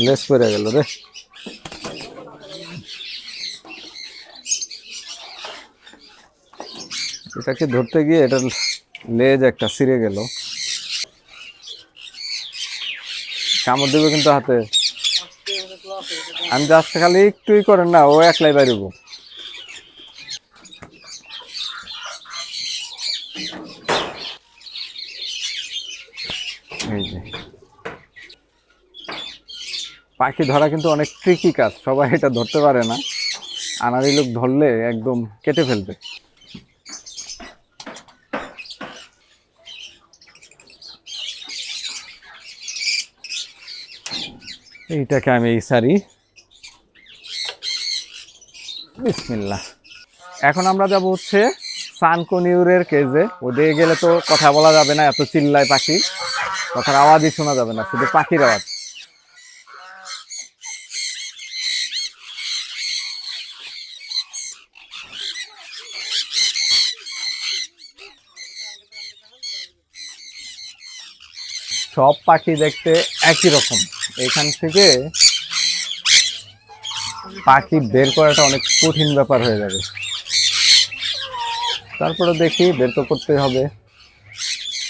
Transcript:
লেজ পড়ে গেল রে। এটাকে ধরতে গিয়ে এটার লেজ একটা ছিঁড়ে গেল। কামড় দেবে কিন্তু হাতে। আমি জাস্ট খালি একটুই করেন না, ও একলাই বাইরব। এই যে পাখি ধরা কিন্তু অনেক ট্রিকি কাজ, সবাই এটা ধরতে পারে না। আনাড়ি লোক ধরলে একদম কেটে ফেলবে। এইটাকে আমি এই সারি। বিসমিল্লাহ। এখন আমরা যাব হচ্ছে সানকনিউরের কেজে। ওদিকে গেলে তো কথা বলা যাবে না, এত চিল্লায় পাখি, কথার আওয়াজই শোনা যাবে না, শুধু পাখির আওয়াজ। সব পাখি দেখতে একই রকম। এখান থেকে পাখি বের করাটা অনেক কঠিন ব্যাপার হয়ে যাবে। তারপরে দেখি, বের তো করতে হবে।